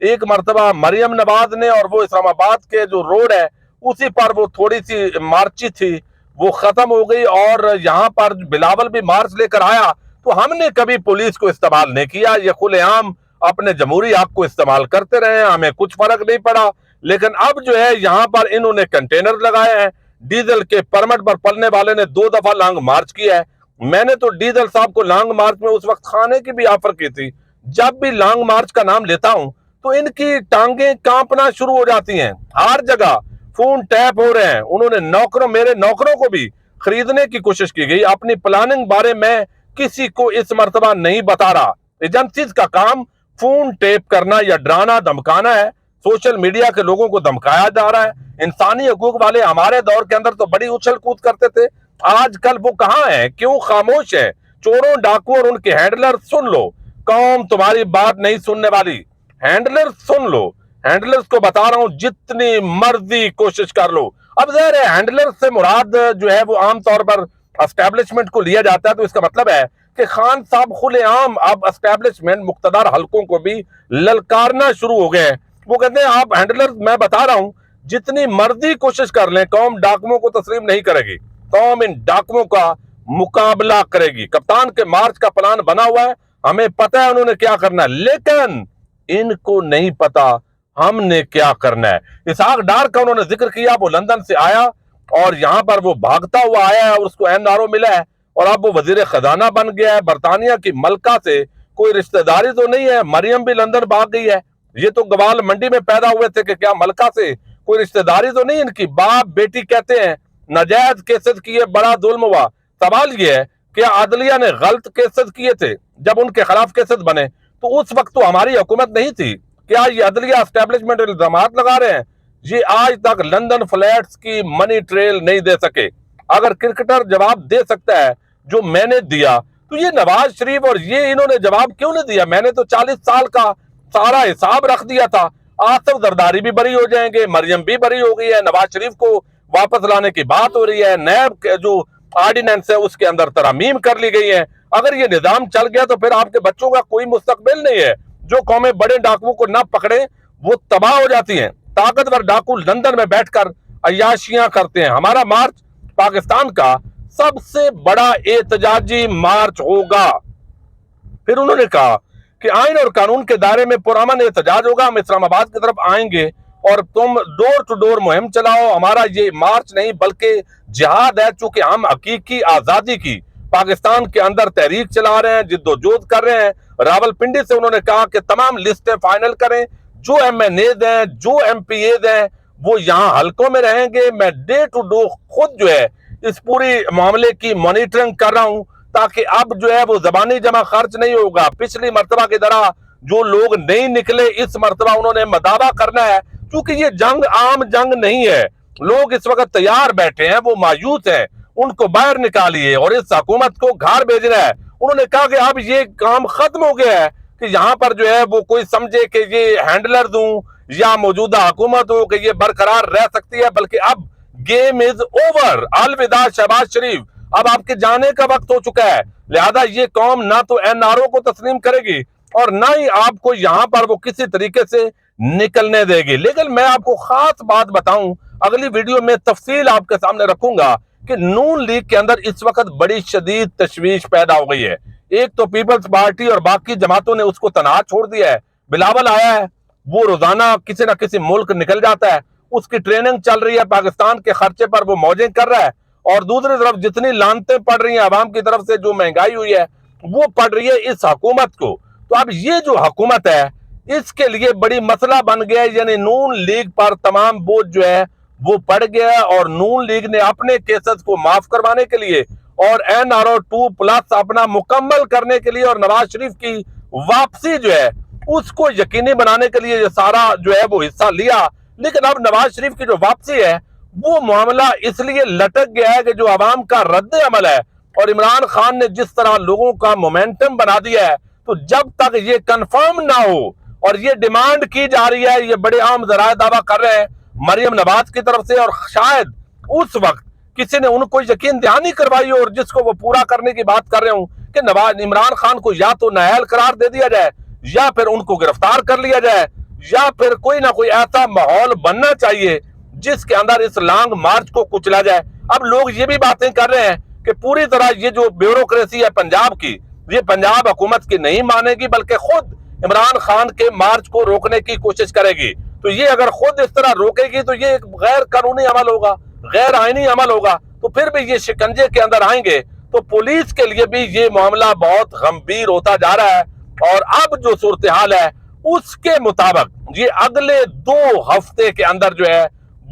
ایک مرتبہ مریم نواز نے اور وہ اسلام آباد کے جو روڈ ہے اسی پر وہ تھوڑی سی مارچی تھی وہ ختم ہو گئی، اور یہاں پر بلاول بھی مارچ لے کر آیا، تو ہم نے کبھی پولیس کو استعمال نہیں کیا، یہ کھلے عام اپنے جمہوری حق کو استعمال کرتے رہے، ہمیں کچھ فرق نہیں پڑا۔ لیکن اب جو ہے یہاں پر انہوں نے کنٹینر لگائے ہیں، ڈیزل کے پرمٹ پر پلنے والے نے 2 دفعہ لانگ مارچ کیا ہے۔ میں نے تو ڈیزل صاحب کو لانگ مارچ میں اس وقت کھانے کی بھی آفر کی تھی۔ جب بھی لانگ مارچ کا نام لیتا ہوں تو ان کی ٹانگیں کانپنا شروع ہو جاتی ہیں، ہر جگہ فون ٹیپ ہو رہے ہیں۔ انہوں نے میرے نوکروں کو بھی خریدنے کی کوشش کی گئی۔ اپنی پلاننگ بارے میں کسی کو اس مرتبہ نہیں بتا رہا۔ ایجنسیز کا کام فون ٹیپ کرنا یا ڈرانا دھمکانا ہے، سوشل میڈیا کے لوگوں کو دھمکایا جا رہا ہے۔ انسانی حقوق والے ہمارے دور کے اندر تو بڑی اچھل کود کرتے تھے، آج کل وہ کہاں ہیں؟ کیوں خاموش ہے؟ چوروں ڈاکو اور ان کے ہینڈلر سن لو، قوم تمہاری بات نہیں سننے والی۔ ہینڈلر سن لو، ہینڈلرز کو بتا رہا ہوں جتنی مرضی کوشش کر لو۔ اب ظاہر ہے ہینڈلر سے مراد جو ہے وہ عام طور پر اسٹیبلشمنٹ کو لیا جاتا ہے، تو اس کا مطلب ہے کہ خان صاحب کھلے عام اب اسٹیبلشمنٹ مقتدر حلقوں کو بھی للکارنا شروع ہو گئے ہیں۔ وہ کہتے ہیں آپ ہینڈلر، میں بتا رہا ہوں جتنی مرضی کوشش کر لیں قوم ڈاکوؤں کو تسلیم نہیں کرے گی، قوم ان ڈاکوؤں کا مقابلہ کرے گی۔ کپتان کے مارچ کا پلان بنا ہوا ہے، ہمیں پتہ ہے انہوں نے کیا کرنا ہے، لیکن ان کو نہیں پتا ہم نے کیا کرنا ہے۔ اسحاق ڈار کا انہوں نے ذکر کیا، وہ لندن سے آیا اور یہاں پر وہ بھاگتا ہوا آیا ہے اور اس کو NRO ملا ہے اور اب وہ وزیر خزانہ بن گیا ہے۔ برطانیہ کی ملکہ سے کوئی رشتہ داری تو نہیں ہے، مریم بھی لندن بھاگ گئی ہے، یہ تو گوال منڈی میں پیدا ہوئے تھے کہ کیا ملکہ سے کوئی رشتہ داری تو نہیں ان کی؟ باپ بیٹی کہتے ہیں ناجائز کیسز کیے، بڑا ظلم ہوا۔ سوال یہ ہے کہ عدلیہ نے غلط کیسز کیے تھے جب ان کے خلاف کیسز بنے تو اس وقت تو ہماری حکومت نہیں تھی، کیا یہ عدلیہ اسٹیبلشمنٹ الزامات لگا رہے ہیں؟ یہ آج تک لندن فلیٹس کی منی ٹریل نہیں دے سکے۔ اگر کرکٹر جواب دے سکتا ہے جو میں نے دیا تو یہ نواز شریف اور یہ انہوں نے جواب کیوں نہیں دیا؟ میں نے تو 40 سال کا سارا حساب رکھ دیا تھا۔ آصف زرداری بھی بری ہو جائیں گے، مریم بھی بری ہو گئی ہے، نواز شریف کو واپس لانے کی بات ہو رہی ہے، نیب جو آرڈیننس ہے اس کے اندر ترامیم کر لی گئی ہیں۔ اگر یہ نظام چل گیا تو پھر آپ کے بچوں کا کوئی مستقبل نہیں ہے۔ جو قومیں بڑے ڈاکوؤں کو نہ پکڑیں وہ تباہ ہو جاتی ہیں۔ طاقتور ڈاکو لندن میں بیٹھ کر عیاشیاں کرتے ہیں۔ ہمارا مارچ پاکستان کا سب سے بڑا احتجاجی مارچ ہوگا۔ پھر انہوں نے کہا کہ آئین اور قانون کے دائرے میں پرامن احتجاج ہوگا، ہم اسلام آباد کی طرف آئیں گے اور تم ڈور ٹو ڈور مہم چلاؤ۔ ہمارا یہ مارچ نہیں بلکہ جہاد ہے، چونکہ ہم حقیقی آزادی کی پاکستان کے اندر تحریک چلا رہے ہیں، جد و جہد کر رہے ہیں۔ راول پنڈی سے انہوں نے کہا کہ تمام لسٹیں فائنل کریں، جو MNAs ہیں، جو MPAs ہیں وہ یہاں حلقوں میں رہیں گے۔ میں ڈے ٹو ڈے خود جو ہے اس پوری معاملے کی مانیٹرنگ کر رہا ہوں تاکہ اب جو ہے وہ زبانی جمع خرچ نہیں ہوگا۔ پچھلی مرتبہ کی طرح جو لوگ نہیں نکلے اس مرتبہ انہوں نے مداوع کرنا ہے، کیونکہ یہ جنگ عام جنگ نہیں ہے۔ لوگ اس وقت تیار بیٹھے ہیں، وہ مایوس ہیں، ان کو باہر نکالیے اور اس حکومت کو گھر بھیجنا ہے۔ انہوں نے کہا کہ اب یہ کام ختم ہو گیا ہے کہ یہاں پر جو ہے وہ کوئی سمجھے کہ یہ ہینڈلرز ہوں یا موجودہ حکومت ہو کہ یہ برقرار رہ سکتی ہے، بلکہ اب گیم از اوور۔ الوداع شہباز شریف، اب آپ کے جانے کا وقت ہو چکا ہے، لہذا یہ قوم نہ تو NRO کو تسلیم کرے گی اور نہ ہی آپ کو یہاں پر وہ کسی طریقے سے نکلنے دے گی۔ لیکن میں آپ کو خاص بات بتاؤں، اگلی ویڈیو میں تفصیل آپ کے سامنے رکھوں گا کہ نون لیگ کے اندر اس وقت بڑی شدید تشویش پیدا ہو گئی ہے۔ ایک تو پیپلز پارٹی اور باقی جماعتوں نے اس کو تنہا چھوڑ دیا ہے۔ بلاول آیا ہے، وہ روزانہ کسی نہ کسی ملک نکل جاتا ہے، اس کی ٹریننگ چل رہی ہے، پاکستان کے خرچے پر وہ موجیں کر رہا ہے، اور دوسری طرف جتنی لانتیں پڑ رہی ہیں عوام کی طرف سے، جو مہنگائی ہوئی ہے وہ پڑ رہی ہے اس حکومت کو۔ تو اب یہ جو حکومت ہے اس کے لیے بڑی مسئلہ بن گیا ہے، یعنی نون لیگ پر تمام بوجھ جو ہے وہ پڑ گیا ہے، اور نون لیگ نے اپنے کیسز کو معاف کروانے کے لیے اور NRO 2+ اپنا مکمل کرنے کے لیے اور نواز شریف کی واپسی جو ہے اس کو یقینی بنانے کے لیے یہ سارا جو ہے وہ حصہ لیا۔ لیکن اب نواز شریف کی جو واپسی ہے وہ معاملہ اس لیے لٹک گیا ہے کہ جو عوام کا رد عمل ہے اور عمران خان نے جس طرح لوگوں کا مومنٹم بنا دیا ہے، تو جب تک یہ کنفرم نہ ہو اور یہ ڈیمانڈ کی جا رہی ہے، یہ بڑے عام ذرائع دعویٰ کر رہے ہیں مریم نواز کی طرف سے، اور شاید اس وقت کسی نے ان کو یقین دہانی کروائی ہو اور جس کو وہ پورا کرنے کی بات کر رہے ہوں کہ عمران خان کو یا تو نااہل قرار دے دیا جائے یا پھر ان کو گرفتار کر لیا جائے۔ یا پھر کوئی نہ کوئی ایسا ماحول بننا چاہیے جس کے اندر اس لانگ مارچ کو کچلا جائے۔ اب لوگ یہ بھی باتیں کر رہے ہیں کہ پوری طرح یہ جو بیوروکریسی ہے پنجاب کی، یہ پنجاب حکومت کی نہیں مانے گی بلکہ خود عمران خان کے مارچ کو روکنے کی کوشش کرے گی۔ تو یہ اگر خود اس طرح روکے گی تو یہ ایک غیر قانونی عمل ہوگا، غیر آئینی عمل ہوگا، تو پھر بھی یہ شکنجے کے اندر آئیں گے۔ تو پولیس کے لیے بھی یہ معاملہ بہت غمگین ہوتا جا رہا ہے، اور اب جو صورتحال ہے اس کے مطابق یہ اگلے 2 ہفتے کے اندر جو ہے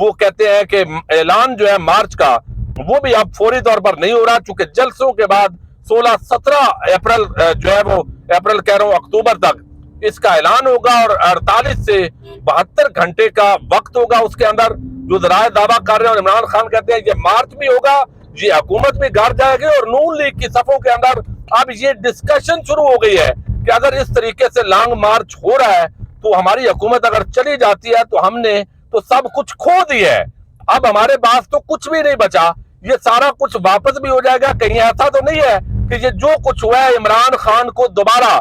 وہ کہتے ہیں کہ اعلان جو ہے مارچ کا وہ بھی اب فوری طور پر نہیں ہو رہا، چونکہ جلسوں کے بعد 16-17 اپریل جو ہے وہ اپریل کہہ رہا ہوں اکتوبر تک اس کا اعلان ہوگا، اور 48 سے 72 گھنٹے کا وقت ہوگا اس کے اندر۔ جو ذرائع دعویٰ کر رہے ہیں اور عمران خان کہتے ہیں یہ مارچ بھی ہوگا، یہ حکومت بھی گھر جائے گی، اور نون لیگ کی صفوں کے اندر اب یہ ڈسکشن شروع ہو گئی ہے کہ اگر اس طریقے سے لانگ مارچ ہو رہا ہے تو ہماری حکومت اگر چلی جاتی ہے تو ہم نے تو سب کچھ کھو دیا ہے، اب ہمارے پاس تو کچھ بھی نہیں بچا، یہ سارا کچھ واپس بھی ہو جائے گا۔ کہیں ایسا تو نہیں ہے کہ یہ جو کچھ ہوا ہے عمران خان کو دوبارہ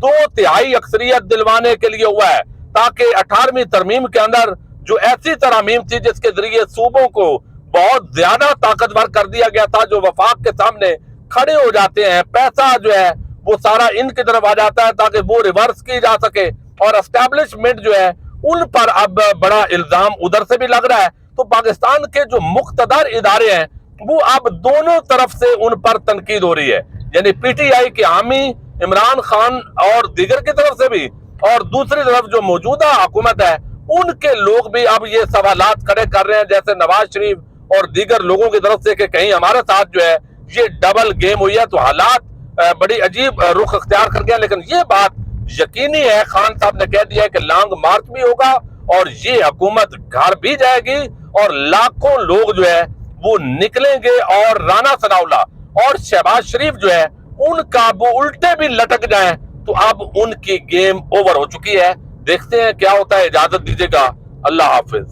2/3 اکثریت دلوانے کے لیے ہوا ہے، تاکہ 18ویں ترمیم کے اندر جو ایسی ترامیم تھی جس کے ذریعے صوبوں کو بہت زیادہ طاقتور کر دیا گیا تھا، جو وفاق کے سامنے کھڑے ہو جاتے ہیں، پیسہ جو ہے وہ سارا ان کی طرف آ جاتا ہے تاکہ وہ ریورس کی جا سکے، اور اسٹیبلشمنٹ جو ہے ان پر اب بڑا الزام ادھر سے بھی لگ رہا ہے۔ تو پاکستان کے جو مقتدر ادارے ہیں وہ اب دونوں طرف سے ان پر تنقید ہو رہی ہے، یعنی پی ٹی آئی کے حامی عمران خان اور دیگر کی طرف سے بھی، اور دوسری طرف جو موجودہ حکومت ہے ان کے لوگ بھی اب یہ سوالات کھڑے کر رہے ہیں، جیسے نواز شریف اور دیگر لوگوں کی طرف سے کہ کہیں ہمارے ساتھ جو ہے یہ ڈبل گیم ہوئی ہے۔ تو حالات بڑی عجیب رخ اختیار کر گیا، لیکن یہ بات یقینی ہے، خان صاحب نے کہہ دیا ہے کہ لانگ مارچ بھی ہوگا اور یہ حکومت گھر بھی جائے گی، اور لاکھوں لوگ جو ہے وہ نکلیں گے، اور رانا ثناءاللہ اور شہباز شریف جو ہے ان کا وہ الٹے بھی لٹک جائیں تو اب ان کی گیم اوور ہو چکی ہے۔ دیکھتے ہیں کیا ہوتا ہے، اجازت دیجیے گا، اللہ حافظ۔